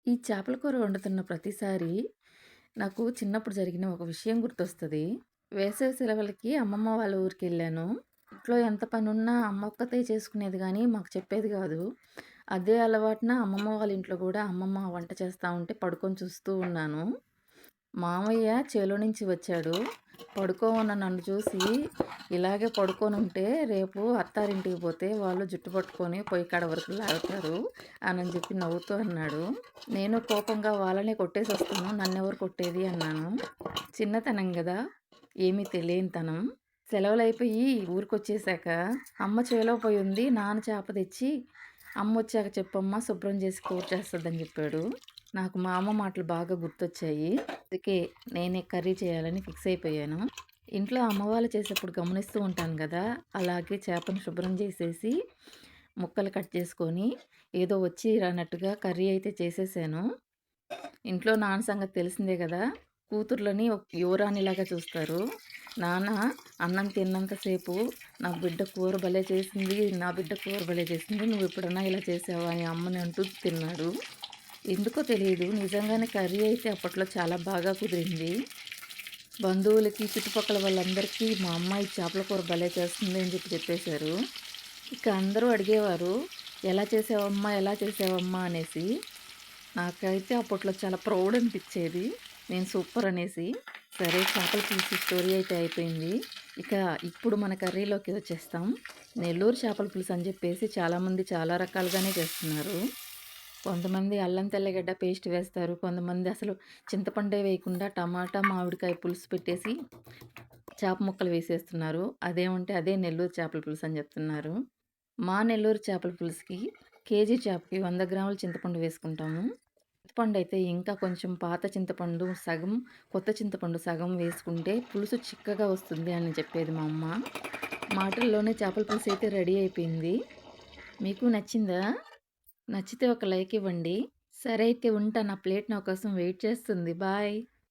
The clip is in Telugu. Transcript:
ఈ చేపల కూర వండుతున్న ప్రతిసారి నాకు చిన్నప్పుడు జరిగిన ఒక విషయం గుర్తొస్తది. వేసవి సెలవులకి అమ్మమ్మ వాళ్ళ ఊరికెళ్ళాను. ఇంట్లో ఎంత పనున్నా అమ్మ ఒక్కతే చేసుకునేది గానీ, మాకు చెప్పేది గాదు. అదే అలవాటున అమ్మమ్మ వాళ్ళ ఇంట్లో గూడా అమ్మమ్మ వంట చేస్తా ఉంటే పడుకొని చూస్తూ ఉన్నాను. మామయ్య చేలో నుంచి వచ్చాడు. పడుకోనున్న నన్ను చూసి, "ఇలాగే పడుకోనుంటే రేపు అత్తారింటికి పోతే వాళ్ళు జుట్టు పట్టుకొని పొయ్యి కాడ వరకు లాగుతారు" అనని చెప్పి నవ్వుతూ అన్నాడు. నేను కోపంగా వాళ్ళనే కొట్టేసొస్తాను. నన్నెవరు కొట్టేది అన్నాను. చిన్నతనం గదా! ఏమీ తెలియనితనం. సెలవులయిపోయి ఊరికొచ్చేసాక అమ్మ చేలో పొయ్యుంది. నాన్న చేప తెచ్చి, "అమ్మొచ్చాక చెప్పమ్మా శుభ్రం చేసి కూర చేస్తదని" చెప్పాడు. నాకు మా అమ్మ మాటలు బాగా గుర్తొచ్చాయి. అందుకే నేనే కర్రీ చేయాలని ఫిక్స్ అయిపోయాను. ఇంట్లో అమ్మ వాళ్ళు చేసేప్పుడు గమనిస్తూ ఉంటాను గదా! అలాగే చేపను శుభ్రం చేసేసి, ముక్కలు కట్ చేసుకొని, ఏదో వచ్చి రానట్టుగా కర్రీ అయితే చేసేసాను. ఇంట్లో నాన్న సంగతి తెలిసిందే గదా! కూతుర్లని యువరాణిలాగా చూస్తారు. నాన్న అన్నం తిన్నంత సేపు నా బిడ్డ కూర భలే చేసింది, నా బిడ్డ కూర భలే చేసింది, నువ్వెప్పుడన్నా ఇలా చేసావా అని అమ్మని అంటూ తిన్నాడు. ఎందుకో తెలీదు. నిజంగానే కర్రీ అయితే అప్పట్లో చాలా బాగా కుదిరింది. బంధువులకి, చుట్టుపక్కల వాళ్ళందరికీ మా అమ్మాయి చేపల కూర భలే చేస్తుంది అని చెప్పేశారు. ఇక అందరూ అడిగేవారు, "ఎలా చేసావమ్మా? ఎలా చేసావమ్మా?" అనేసి. నాకైతే అప్పట్లో చాలా ప్రౌడ్ అనిపిచ్చేది. నేను సూపర్ అనేసి. సరే చేపల పులుసు స్టోరీ అయితే అయిపోయింది. ఇక ఇప్పుడు మన కర్రీలోకి వచ్చేస్తాం. నెల్లూరు చేపల పులుసు అని చెప్పేసి చాలామంది చాలా రకాలుగానే చేస్తున్నారు. కొంతమంది అల్లం తెల్లగడ్డ పేస్ట్ వేస్తారు. కొంతమంది అసలు చింతపండే వేయకుండా టమాటా, మామిడికాయ పులుసు పెట్టేసి చేప ముక్కలు వేసేస్తున్నారు. అదేమంటే అదే నెల్లూరు చేపల పులుసు అని చెప్తున్నారు. మా నెల్లూరు చేపల పులుసుకి కేజీ చేపకి 100 గ్రాముల చింతపండు వేసుకుంటాము. చింతపండయితే ఇంకా కొంచెం పాత చింతపండు సగం, కొత్త చింతపండు సగం వేసుకుంటే పులుసు చిక్కగా వస్తుంది అని చెప్పేది మా అమ్మ. మాటల్లోనే చేపల పులుసు అయితే రెడీ అయిపోయింది. మీకు నచ్చిందా? నచ్చితే ఒక లైక్ ఇవ్వండి. సరే అయితే ఉంటా. నా ప్లేట్ నా కోసం వెయిట్ చేస్తుంది. బాయ్.